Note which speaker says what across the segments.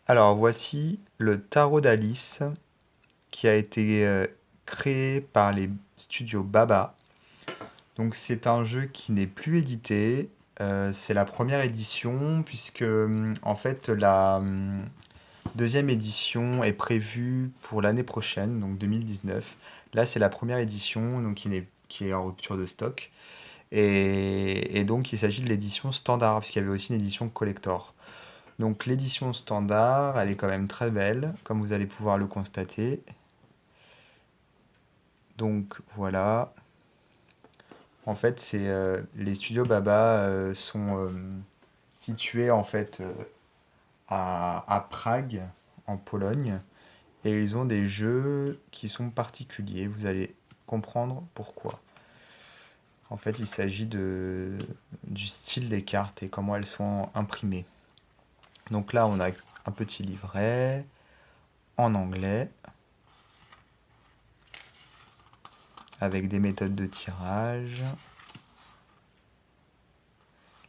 Speaker 1: Alors voici le tarot d'Alice qui a été créé par les studios Baba. Donc c'est un jeu qui n'est plus édité. C'est la première édition puisque en fait la deuxième édition est prévue pour l'année prochaine, donc 2019. Là c'est la première édition donc qui est en rupture de stock. Et donc il s'agit de l'édition standard puisqu'il y avait aussi une édition collector. Donc l'édition standard, elle est quand même très belle, comme vous allez pouvoir le constater. Donc voilà. En fait, les studios Baba sont situés en fait à Prague, en Pologne, et ils ont des jeux qui sont particuliers. Vous allez comprendre pourquoi. En fait, il s'agit du style des cartes et comment elles sont imprimées. Donc là, on a un petit livret en anglais avec des méthodes de tirage,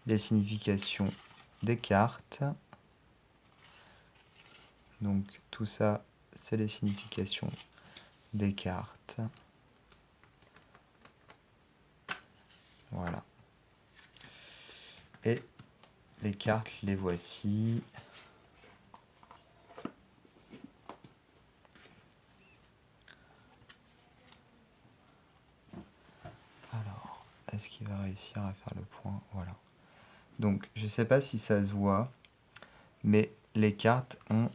Speaker 1: les significations des cartes. Donc tout ça, c'est les significations des cartes. Voilà. Et les cartes, les voici. Alors, est-ce qu'il va réussir à faire le point? Voilà. Donc, je ne sais pas si ça se voit, mais les cartes ont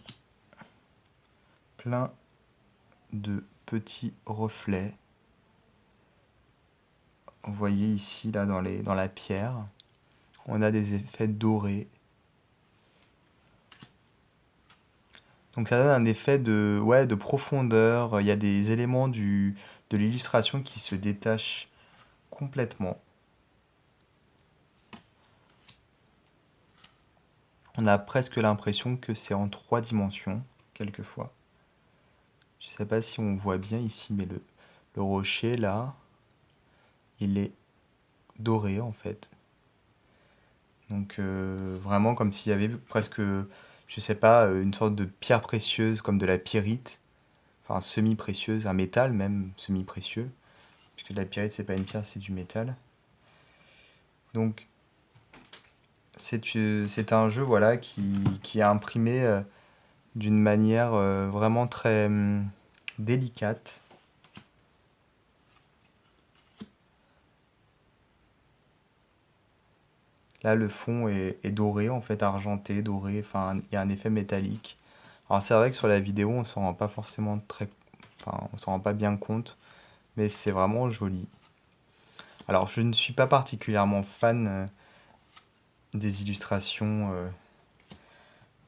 Speaker 1: plein de petits reflets. Vous voyez ici, là, dans la pierre, on a des effets dorés. Donc ça donne un effet ouais, de profondeur. Il y a des éléments de l'illustration qui se détachent complètement. On a presque l'impression que c'est en 3 dimensions, quelquefois. Je ne sais pas si on voit bien ici, mais le rocher, là, il est doré, en fait. Donc vraiment comme s'il y avait presque, je sais pas, une sorte de pierre précieuse, comme de la pyrite, enfin semi-précieuse, un métal même, semi-précieux, puisque la pyrite, c'est pas une pierre, c'est du métal. Donc c'est un jeu voilà, qui est imprimé d'une manière vraiment très délicate. Là, le fond est doré, en fait, argenté, doré, enfin, il y a un effet métallique. Alors, c'est vrai que sur la vidéo, on s'en rend pas forcément enfin, on s'en rend pas bien compte, mais c'est vraiment joli. Alors, je ne suis pas particulièrement fan des illustrations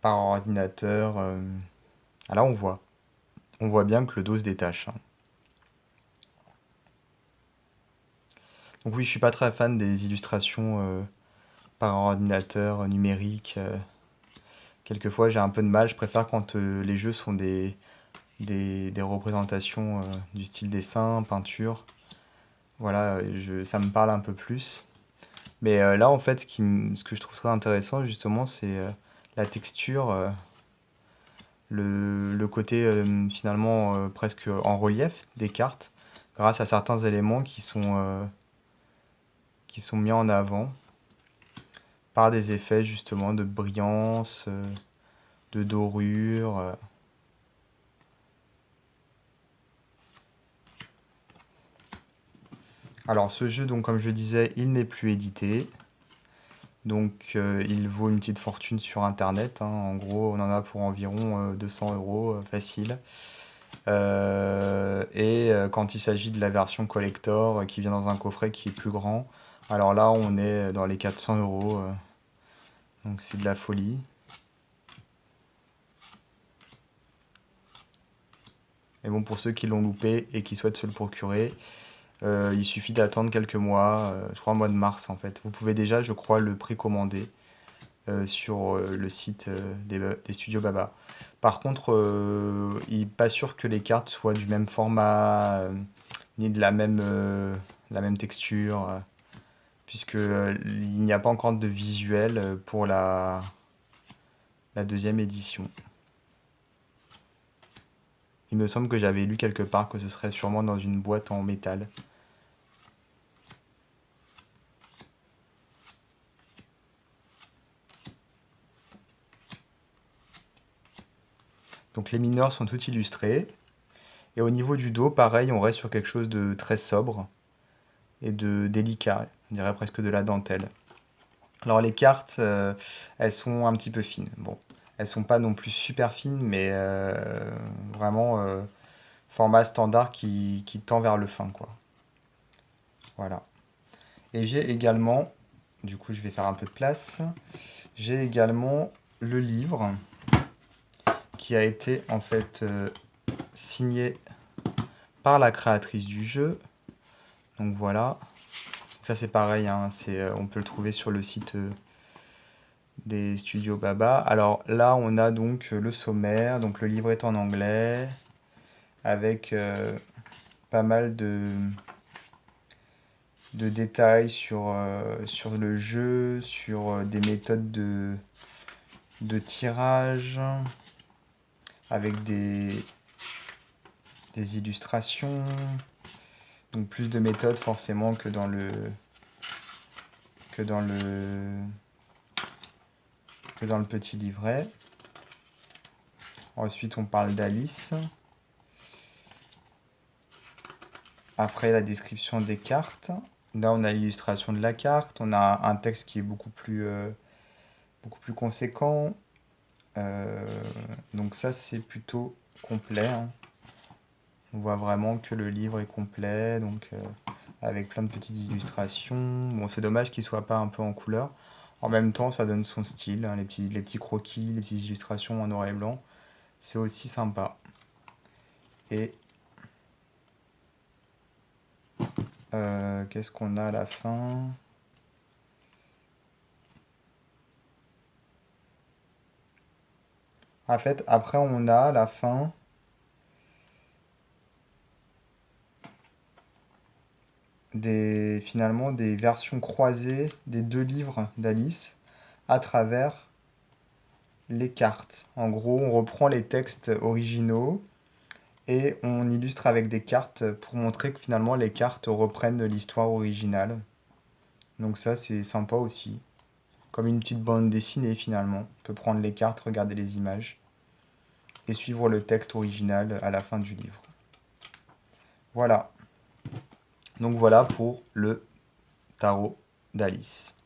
Speaker 1: par ordinateur. Ah, là, on voit bien que le dos se détache, hein. Donc oui, je suis pas très fan des illustrations par ordinateur numérique. Quelquefois, j'ai un peu de mal. Je préfère quand les jeux sont des représentations du style dessin, peinture. Voilà, ça me parle un peu plus. Mais là, en fait, ce que je trouve très intéressant, justement, c'est la texture, le côté finalement presque en relief des cartes, grâce à certains éléments qui sont mis en avant par des effets justement de brillance, de dorure. Alors ce jeu, donc comme je disais, il n'est plus édité. Donc il vaut une petite fortune sur Internet, hein. En gros, on en a pour environ 200 euros facile. Quand il s'agit de la version collector qui vient dans un coffret qui est plus grand, alors là on est dans les 400 euros. Donc c'est de la folie. Mais bon, pour ceux qui l'ont loupé et qui souhaitent se le procurer, il suffit d'attendre quelques mois, je crois au mois de mars en fait. Vous pouvez déjà, je crois, le précommander sur le site des studios Baba. Par contre, il n'est pas sûr que les cartes soient du même format, ni de la même texture, puisque il n'y a pas encore de visuel pour la deuxième édition. Il me semble que j'avais lu quelque part que ce serait sûrement dans une boîte en métal. Donc les mineurs sont tous illustrés. Et au niveau du dos, pareil, on reste sur quelque chose de très sobre et de délicat. On dirait presque de la dentelle. Alors les cartes, elles sont un petit peu fines. Bon, elles sont pas non plus super fines, mais vraiment format standard qui tend vers le fin, quoi. Voilà. Et j'ai également, du coup je vais faire un peu de place, j'ai également le livre qui a été en fait signé par la créatrice du jeu. Donc voilà. Ça c'est pareil, hein, on peut le trouver sur le site des studios Baba. Alors là on a donc le sommaire, donc le livre est en anglais, avec pas mal de détails sur le jeu, sur des méthodes de tirage, avec des illustrations. Donc plus de méthodes forcément que dans le, que dans le petit livret. Ensuite, on parle d'Alice. Après, la description des cartes. Là, on a l'illustration de la carte. On a un texte qui est beaucoup plus conséquent. Donc ça, c'est plutôt complet, hein. On voit vraiment que le livre est complet, donc avec plein de petites illustrations. Bon, c'est dommage qu'il soit pas un peu en couleur. En même temps, ça donne son style, hein, les petits croquis, les petites illustrations en noir et blanc. C'est aussi sympa. Et qu'est-ce qu'on a à la fin? En fait, après, on a à la fin finalement des versions croisées des deux livres d'Alice à travers les cartes. En gros, on reprend les textes originaux et on illustre avec des cartes pour montrer que finalement les cartes reprennent l'histoire originale. Donc ça, c'est sympa aussi. Comme une petite bande dessinée finalement. On peut prendre les cartes, regarder les images et suivre le texte original à la fin du livre. Voilà. Donc voilà pour le tarot d'Alice.